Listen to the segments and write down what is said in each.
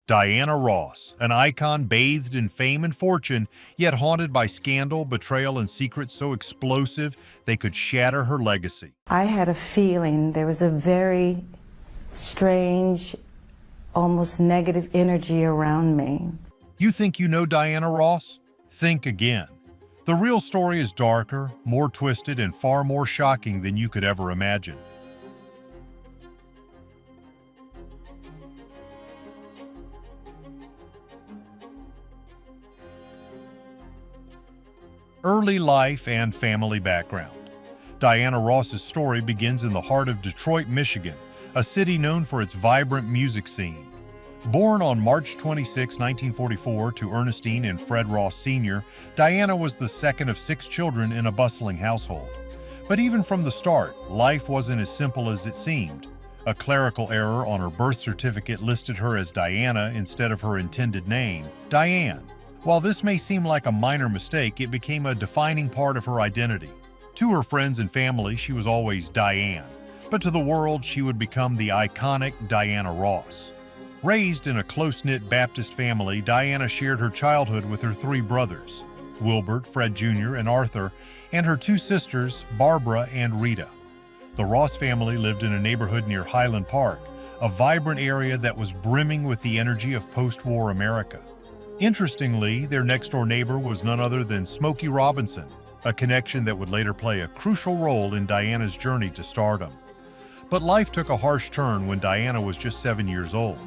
Diana Ross, an icon bathed in fame and fortune, yet haunted by scandal, betrayal, and secrets so explosive they could shatter her legacy. I had a feeling there was a very strange, almost negative energy around me. You think you know Diana Ross? Think again. The real story is darker, more twisted, and far more shocking than you could ever imagine. Early life and family background. Diana Ross's story begins in the heart of Detroit, Michigan, a city known for its vibrant music scene. Born on March 26, 1944, to Ernestine and Fred Ross Sr., Diana was the second of 6 children in a bustling household. But even from the start, life wasn't as simple as it seemed. A clerical error on her birth certificate listed her as Diana instead of her intended name, Diane. While this may seem like a minor mistake, it became a defining part of her identity. To her friends and family, she was always Diane, but to the world, she would become the iconic Diana Ross. Raised in a close-knit Baptist family, Diana shared her childhood with her 3 brothers, Wilbert, Fred Jr., and Arthur, and her 2 sisters, Barbara and Rita. The Ross family lived in a neighborhood near Highland Park, a vibrant area that was brimming with the energy of post-war America. Interestingly, their next-door neighbor was none other than Smokey Robinson, a connection that would later play a crucial role in Diana's journey to stardom. But life took a harsh turn when Diana was just 7 years old.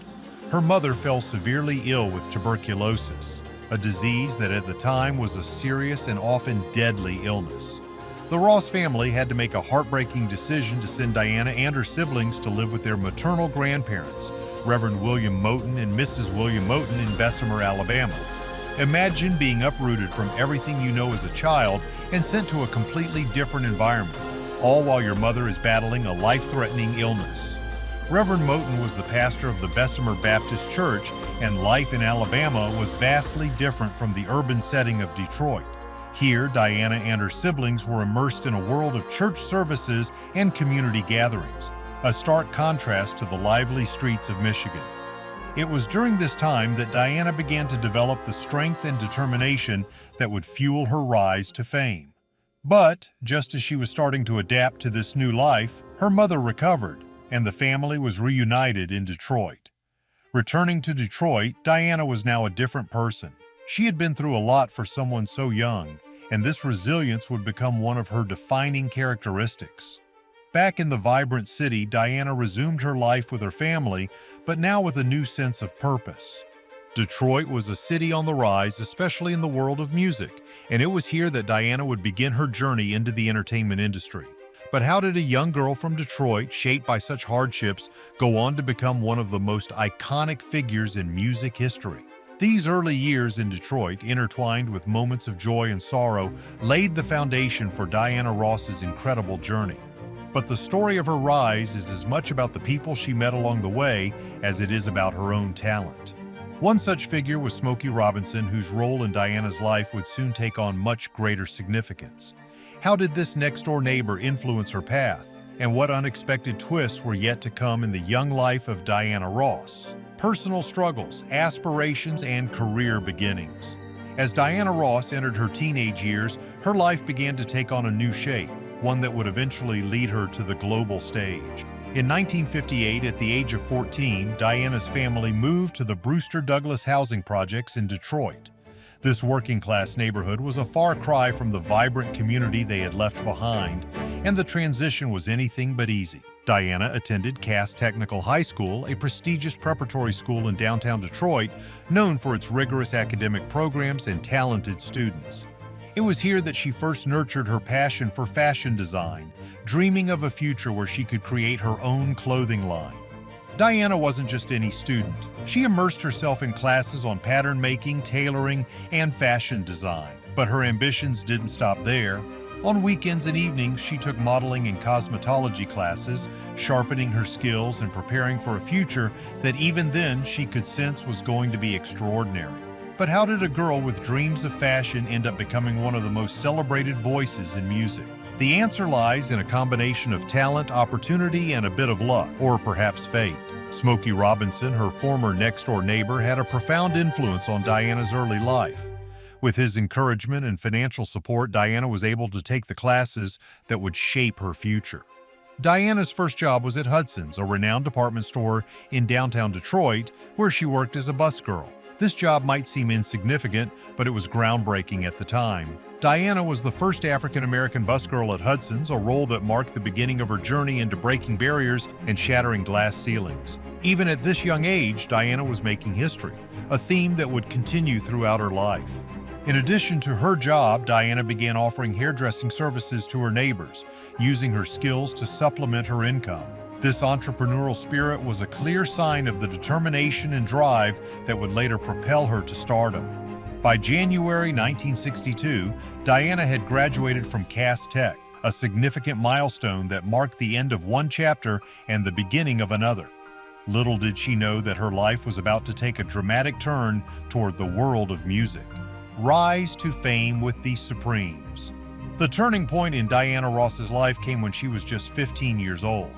Her mother fell severely ill with tuberculosis, a disease that at the time was a serious and often deadly illness. The Ross family had to make a heartbreaking decision to send Diana and her siblings to live with their maternal grandparents, Reverend William Moten and Mrs. William Moten in Bessemer, Alabama. Imagine being uprooted from everything you know as a child and sent to a completely different environment, all while your mother is battling a life-threatening illness. Reverend Moten was the pastor of the Bessemer Baptist Church, and life in Alabama was vastly different from the urban setting of Detroit. Here, Diana and her siblings were immersed in a world of church services and community gatherings, a stark contrast to the lively streets of Michigan. It was during this time that Diana began to develop the strength and determination that would fuel her rise to fame. But, just as she was starting to adapt to this new life, her mother recovered, and the family was reunited in Detroit. Returning to Detroit, Diana was now a different person. She had been through a lot for someone so young, and this resilience would become one of her defining characteristics. Back in the vibrant city, Diana resumed her life with her family, but now with a new sense of purpose. Detroit was a city on the rise, especially in the world of music, and it was here that Diana would begin her journey into the entertainment industry. But how did a young girl from Detroit, shaped by such hardships, go on to become one of the most iconic figures in music history? These early years in Detroit, intertwined with moments of joy and sorrow, laid the foundation for Diana Ross's incredible journey. But the story of her rise is as much about the people she met along the way as it is about her own talent. One such figure was Smokey Robinson, whose role in Diana's life would soon take on much greater significance. How did this next-door neighbor influence her path? And what unexpected twists were yet to come in the young life of Diana Ross? Personal struggles, aspirations, and career beginnings. As Diana Ross entered her teenage years, her life began to take on a new shape, one that would eventually lead her to the global stage. In 1958, at the age of 14, Diana's family moved to the Brewster Douglas housing projects in Detroit. This working-class neighborhood was a far cry from the vibrant community they had left behind, and the transition was anything but easy. Diana attended Cass Technical High School, a prestigious preparatory school in downtown Detroit, known for its rigorous academic programs and talented students. It was here that she first nurtured her passion for fashion design, dreaming of a future where she could create her own clothing line. Diana wasn't just any student. She immersed herself in classes on pattern making, tailoring, and fashion design. But her ambitions didn't stop there. On weekends and evenings, she took modeling and cosmetology classes, sharpening her skills and preparing for a future that even then she could sense was going to be extraordinary. But how did a girl with dreams of fashion end up becoming one of the most celebrated voices in music? The answer lies in a combination of talent, opportunity, and a bit of luck, or perhaps fate. Smokey Robinson, her former next-door neighbor, had a profound influence on Diana's early life. With his encouragement and financial support, Diana was able to take the classes that would shape her future. Diana's first job was at Hudson's, a renowned department store in downtown Detroit, where she worked as a busgirl. This job might seem insignificant, but it was groundbreaking at the time. Diana was the first African-American busgirl at Hudson's, a role that marked the beginning of her journey into breaking barriers and shattering glass ceilings. Even at this young age, Diana was making history, a theme that would continue throughout her life. In addition to her job, Diana began offering hairdressing services to her neighbors, using her skills to supplement her income. This entrepreneurial spirit was a clear sign of the determination and drive that would later propel her to stardom. By January 1962, Diana had graduated from Cass Tech, a significant milestone that marked the end of one chapter and the beginning of another. Little did she know that her life was about to take a dramatic turn toward the world of music. Rise to fame with the Supremes. The turning point in Diana Ross's life came when she was just 15 years old.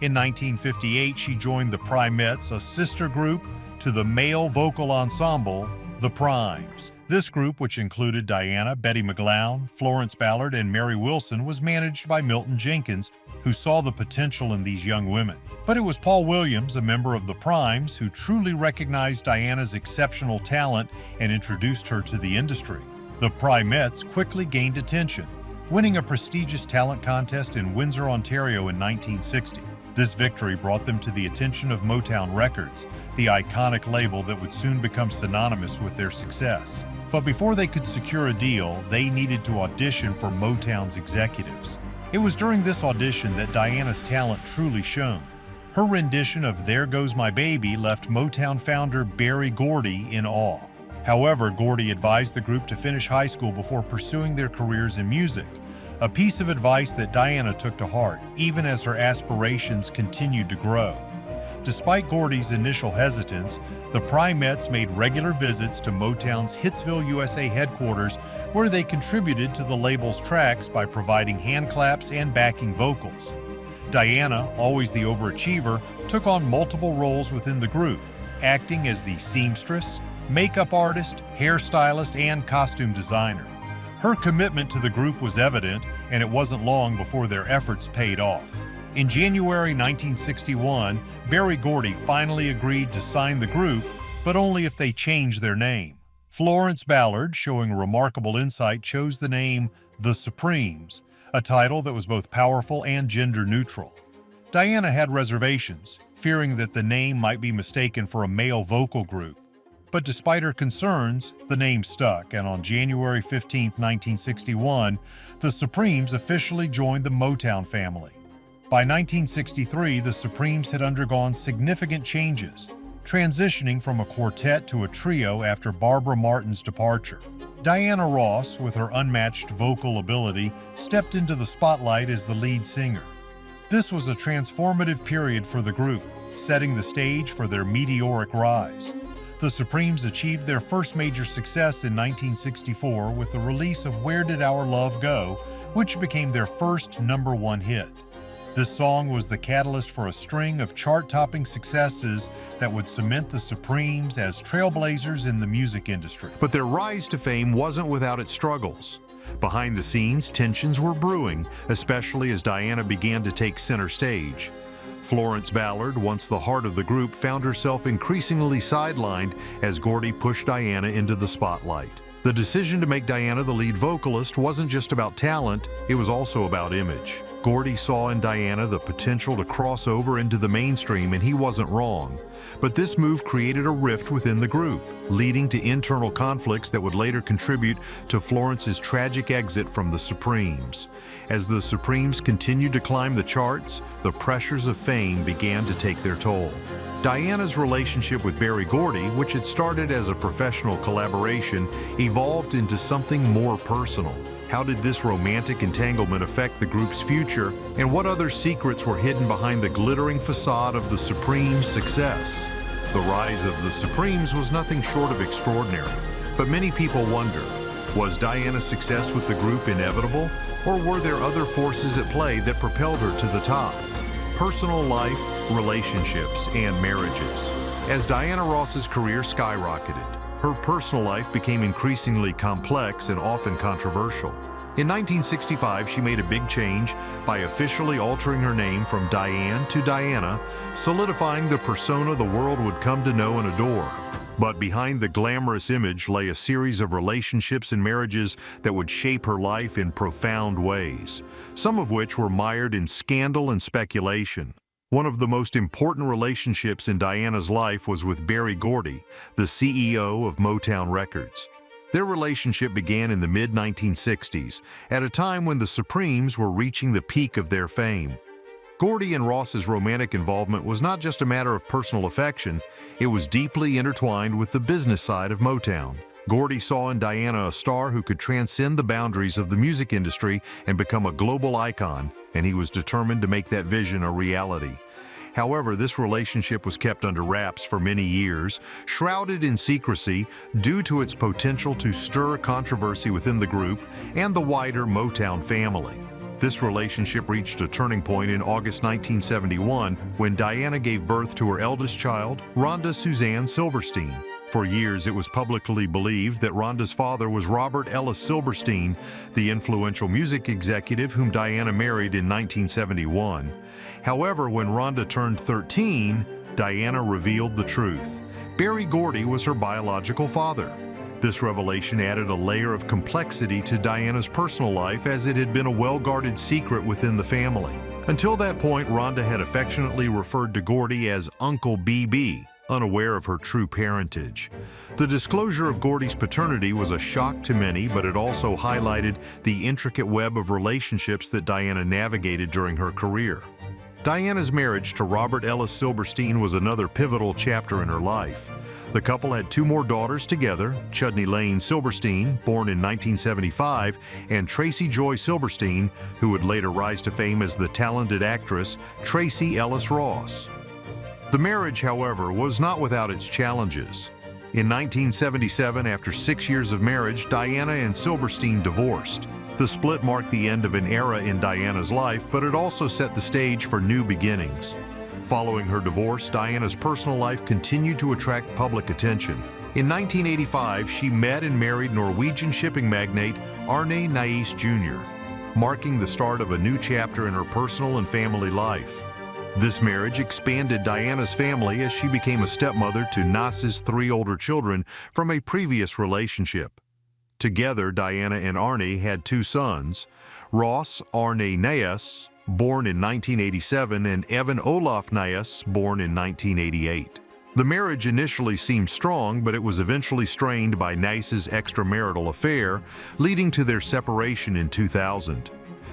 In 1958, she joined the Primettes, a sister group to the male vocal ensemble, the Primes. This group, which included Diana, Betty McGlown, Florence Ballard, and Mary Wilson, was managed by Milton Jenkins, who saw the potential in these young women. But it was Paul Williams, a member of the Primes, who truly recognized Diana's exceptional talent and introduced her to the industry. The Primettes quickly gained attention, winning a prestigious talent contest in Windsor, Ontario in 1960. This victory brought them to the attention of Motown Records, the iconic label that would soon become synonymous with their success. But before they could secure a deal, they needed to audition for Motown's executives. It was during this audition that Diana's talent truly shone. Her rendition of There Goes My Baby left Motown founder Berry Gordy in awe. However, Gordy advised the group to finish high school before pursuing their careers in music, a piece of advice that Diana took to heart, even as her aspirations continued to grow. Despite Gordy's initial hesitance, the Primettes made regular visits to Motown's Hitsville, USA headquarters, where they contributed to the label's tracks by providing hand claps and backing vocals. Diana, always the overachiever, took on multiple roles within the group, acting as the seamstress, makeup artist, hairstylist, and costume designer. Her commitment to the group was evident, and it wasn't long before their efforts paid off. In January 1961, Berry Gordy finally agreed to sign the group, but only if they changed their name. Florence Ballard, showing remarkable insight, chose the name The Supremes, a title that was both powerful and gender-neutral. Diana had reservations, fearing that the name might be mistaken for a male vocal group. But despite her concerns, the name stuck, and on January 15, 1961, the Supremes officially joined the Motown family. By 1963, the Supremes had undergone significant changes, transitioning from a quartet to a trio after Barbara Martin's departure. Diana Ross, with her unmatched vocal ability, stepped into the spotlight as the lead singer. This was a transformative period for the group, setting the stage for their meteoric rise. The Supremes achieved their first major success in 1964 with the release of Where Did Our Love Go?, which became their first #1 hit. This song was the catalyst for a string of chart-topping successes that would cement the Supremes as trailblazers in the music industry. But their rise to fame wasn't without its struggles. Behind the scenes, tensions were brewing, especially as Diana began to take center stage. Florence Ballard, once the heart of the group, found herself increasingly sidelined as Gordy pushed Diana into the spotlight. The decision to make Diana the lead vocalist wasn't just about talent, it was also about image. Gordy saw in Diana the potential to cross over into the mainstream, and he wasn't wrong. But this move created a rift within the group, leading to internal conflicts that would later contribute to Florence's tragic exit from the Supremes. As the Supremes continued to climb the charts, the pressures of fame began to take their toll. Diana's relationship with Berry Gordy, which had started as a professional collaboration, evolved into something more personal. How did this romantic entanglement affect the group's future, and what other secrets were hidden behind the glittering facade of the Supremes' success? The rise of the Supremes was nothing short of extraordinary, but many people wonder, was Diana's success with the group inevitable, Or were there other forces at play that propelled her to the top? Personal life, relationships, and marriages. As Diana Ross's career skyrocketed, her personal life became increasingly complex and often controversial. In 1965, she made a big change by officially altering her name from Diane to Diana, solidifying the persona the world would come to know and adore. But behind the glamorous image lay a series of relationships and marriages that would shape her life in profound ways, some of which were mired in scandal and speculation. One of the most important relationships in Diana's life was with Berry Gordy, the CEO of Motown Records. Their relationship began in the mid-1960s, at a time when the Supremes were reaching the peak of their fame. Gordy and Ross's romantic involvement was not just a matter of personal affection, it was deeply intertwined with the business side of Motown. Gordy saw in Diana a star who could transcend the boundaries of the music industry and become a global icon, and he was determined to make that vision a reality. However, this relationship was kept under wraps for many years, shrouded in secrecy due to its potential to stir controversy within the group and the wider Motown family. This relationship reached a turning point in August 1971 when Diana gave birth to her eldest child, Rhonda Suzanne Silverstein. For years, it was publicly believed that Rhonda's father was Robert Ellis Silverstein, the influential music executive whom Diana married in 1971. However, when Rhonda turned 13, Diana revealed the truth. Berry Gordy was her biological father. This revelation added a layer of complexity to Diana's personal life, as it had been a well-guarded secret within the family. Until that point, Rhonda had affectionately referred to Gordy as Uncle BB, unaware of her true parentage. The disclosure of Gordy's paternity was a shock to many, but it also highlighted the intricate web of relationships that Diana navigated during her career. Diana's marriage to Robert Ellis Silverstein was another pivotal chapter in her life. The couple had two more daughters together, Chudney Lane Silverstein, born in 1975, and Tracy Joy Silverstein, who would later rise to fame as the talented actress Tracy Ellis Ross. The marriage, however, was not without its challenges. In 1977, after 6 years of marriage, Diana and Silverstein divorced. The split marked the end of an era in Diana's life, but it also set the stage for new beginnings. Following her divorce, Diana's personal life continued to attract public attention. In 1985, she met and married Norwegian shipping magnate Arne Næss Jr., marking the start of a new chapter in her personal and family life. This marriage expanded Diana's family as she became a stepmother to Næss's 3 older children from a previous relationship. Together, Diana and Arne had 2 sons, Ross Arne Næss, born in 1987, and Evan Olaf Næss, born in 1988. The marriage initially seemed strong, but it was eventually strained by Næss's extramarital affair, leading to their separation in 2000.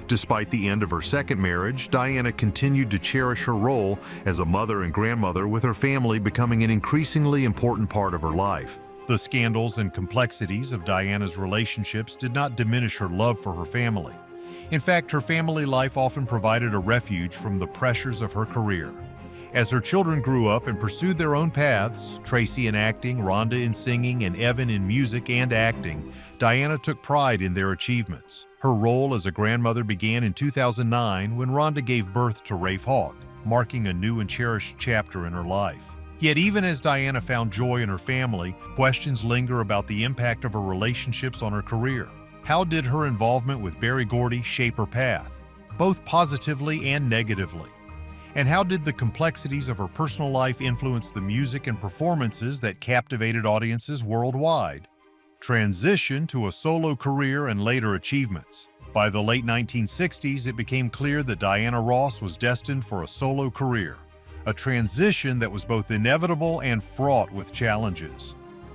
Despite the end of her second marriage, Diana continued to cherish her role as a mother and grandmother, with her family becoming an increasingly important part of her life. The scandals and complexities of Diana's relationships did not diminish her love for her family. In fact, her family life often provided a refuge from the pressures of her career. As her children grew up and pursued their own paths, Tracy in acting, Rhonda in singing, and Evan in music and acting, Diana took pride in their achievements. Her role as a grandmother began in 2009 when Rhonda gave birth to Rafe Hawk, marking a new and cherished chapter in her life. Yet even as Diana found joy in her family, questions linger about the impact of her relationships on her career. How did her involvement with Berry Gordy shape her path, both positively and negatively? And how did the complexities of her personal life influence the music and performances that captivated audiences worldwide? Transition to a solo career and later achievements. By the late 1960s, it became clear that Diana Ross was destined for a solo career, a transition that was both inevitable and fraught with challenges.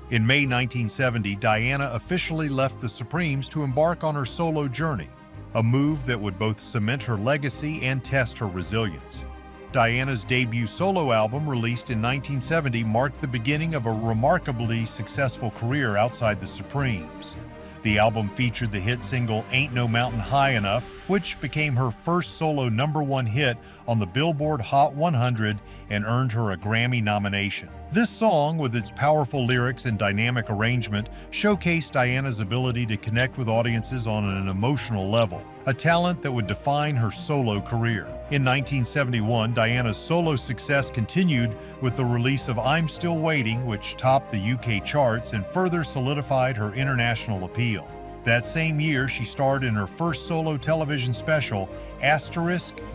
In May 1970, Diana officially left the Supremes to embark on her solo journey, a move that would both cement her legacy and test her resilience. Diana's debut solo album, released in 1970, marked the beginning of a remarkably successful career outside the Supremes. The album featured the hit single Ain't No Mountain High Enough, which became her first solo #1 hit on the Billboard Hot 100 and earned her a Grammy nomination. This song, with its powerful lyrics and dynamic arrangement, showcased Diana's ability to connect with audiences on an emotional level, a talent that would define her solo career. In 1971, Diana's solo success continued with the release of I'm Still Waiting, which topped the UK charts and further solidified her international appeal. That same year, she starred in her first solo television special,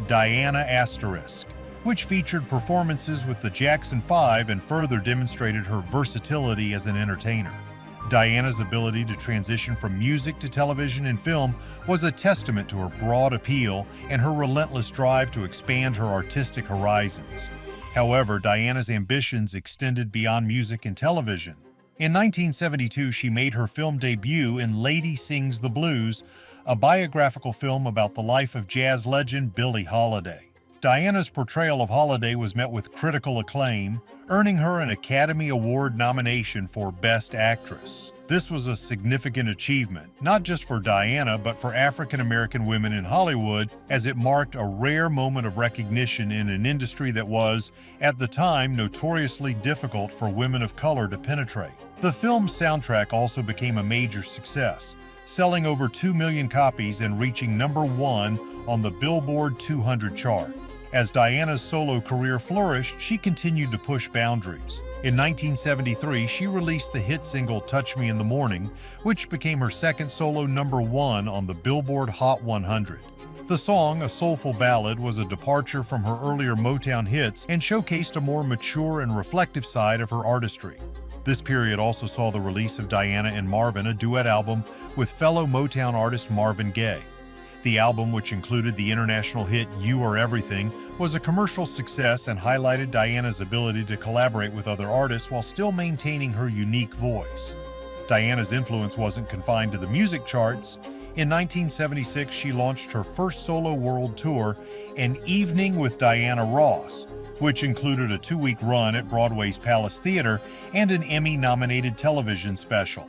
Diana *, which featured performances with the Jackson 5 and further demonstrated her versatility as an entertainer. Diana's ability to transition from music to television and film was a testament to her broad appeal and her relentless drive to expand her artistic horizons. However, Diana's ambitions extended beyond music and television. In 1972, she made her film debut in Lady Sings the Blues, a biographical film about the life of jazz legend Billie Holiday. Diana's portrayal of Holiday was met with critical acclaim, earning her an Academy Award nomination for Best Actress. This was a significant achievement, not just for Diana, but for African-American women in Hollywood, as it marked a rare moment of recognition in an industry that was, at the time, notoriously difficult for women of color to penetrate. The film's soundtrack also became a major success, selling over 2 million copies and reaching #1 on the Billboard 200 chart. As Diana's solo career flourished, she continued to push boundaries. In 1973, she released the hit single Touch Me in the Morning, which became her second solo #1 on the Billboard Hot 100. The song, a soulful ballad, was a departure from her earlier Motown hits and showcased a more mature and reflective side of her artistry. This period also saw the release of Diana and Marvin, a duet album with fellow Motown artist Marvin Gaye. The album, which included the international hit You Are Everything, was a commercial success and highlighted Diana's ability to collaborate with other artists while still maintaining her unique voice. Diana's influence wasn't confined to the music charts. In 1976, she launched her first solo world tour, An Evening with Diana Ross, which included a 2-week run at Broadway's Palace Theater and an Emmy-nominated television special.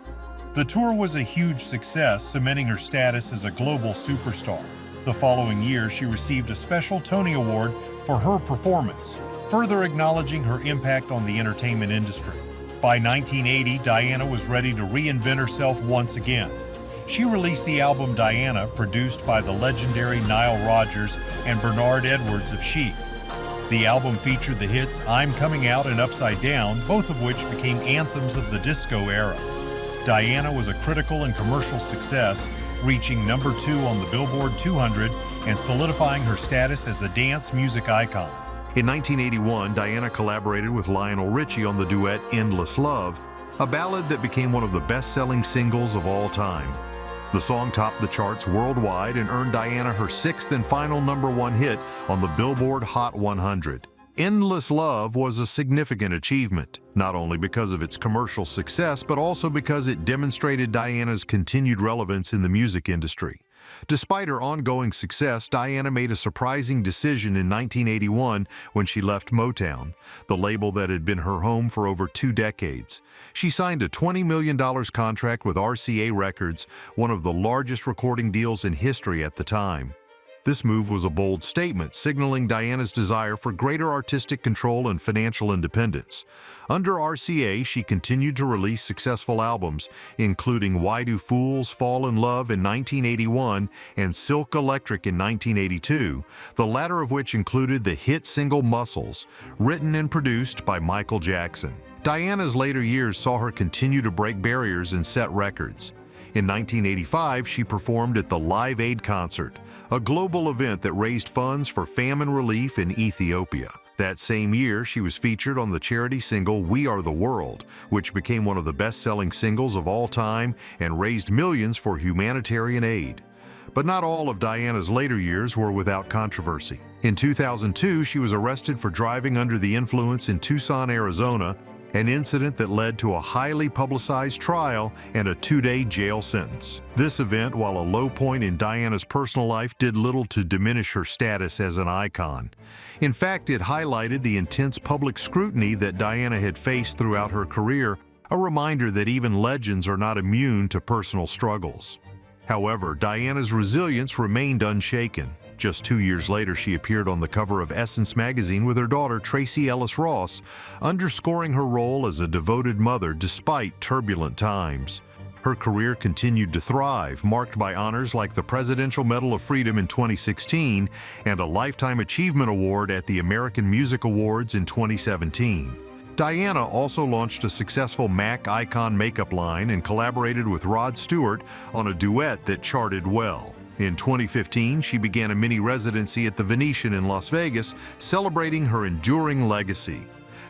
The tour was a huge success, cementing her status as a global superstar. The following year, she received a special Tony Award for her performance, further acknowledging her impact on the entertainment industry. By 1980, Diana was ready to reinvent herself once again. She released the album Diana, produced by the legendary Nile Rodgers and Bernard Edwards of Chic. The album featured the hits I'm Coming Out and Upside Down, both of which became anthems of the disco era. Diana was a critical and commercial success, reaching #2 on the Billboard 200 and solidifying her status as a dance music icon. In 1981, Diana collaborated with Lionel Richie on the duet Endless Love, a ballad that became one of the best-selling singles of all time. The song topped the charts worldwide and earned Diana her 6th and final #1 hit on the Billboard Hot 100. Endless Love was a significant achievement, not only because of its commercial success, but also because it demonstrated Diana's continued relevance in the music industry. Despite her ongoing success, Diana made a surprising decision in 1981 when she left Motown, the label that had been her home for over 2 decades. She signed a $20 million contract with RCA Records, one of the largest recording deals in history at the time. This move was a bold statement, signaling Diana's desire for greater artistic control and financial independence. Under RCA, she continued to release successful albums, including Why Do Fools Fall in Love in 1981 and Silk Electric in 1982, the latter of which included the hit single Muscles, written and produced by Michael Jackson. Diana's later years saw her continue to break barriers and set records. In 1985, she performed at the Live Aid concert, a global event that raised funds for famine relief in Ethiopia. That same year, she was featured on the charity single We Are the World, which became one of the best-selling singles of all time and raised millions for humanitarian aid. But not all of Diana's later years were without controversy. In 2002, she was arrested for driving under the influence in Tucson, Arizona, an incident that led to a highly publicized trial and a 2-day jail sentence. This event, while a low point in Diana's personal life, did little to diminish her status as an icon. In fact, it highlighted the intense public scrutiny that Diana had faced throughout her career, a reminder that even legends are not immune to personal struggles. However, Diana's resilience remained unshaken. Just 2 years later, she appeared on the cover of Essence magazine with her daughter Tracee Ellis Ross, underscoring her role as a devoted mother despite turbulent times. Her career continued to thrive, marked by honors like the Presidential Medal of Freedom in 2016 and a Lifetime Achievement Award at the American Music Awards in 2017. Diana also launched a successful MAC Icon makeup line and collaborated with Rod Stewart on a duet that charted well. In 2015, she began a mini residency at the Venetian in Las Vegas, celebrating her enduring legacy.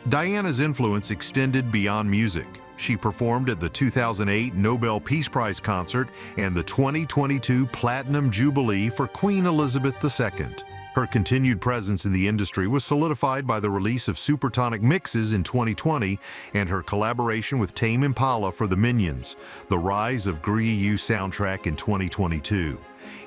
Diana's influence extended beyond music. She performed at the 2008 Nobel Peace Prize concert and the 2022 Platinum Jubilee for Queen Elizabeth II. Her continued presence in the industry was solidified by the release of Supertonic Mixes in 2020 and her collaboration with Tame Impala for the Minions, the Rise of Gru soundtrack in 2022.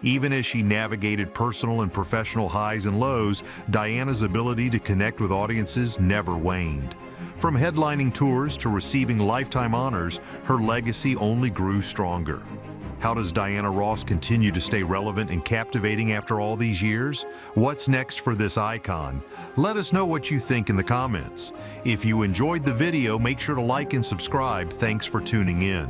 Even as she navigated personal and professional highs and lows, Diana's ability to connect with audiences never waned. From headlining tours to receiving lifetime honors, her legacy only grew stronger. How does Diana Ross continue to stay relevant and captivating after all these years? What's next for this icon? Let us know what you think in the comments. If you enjoyed the video, make sure to like and subscribe. Thanks for tuning in.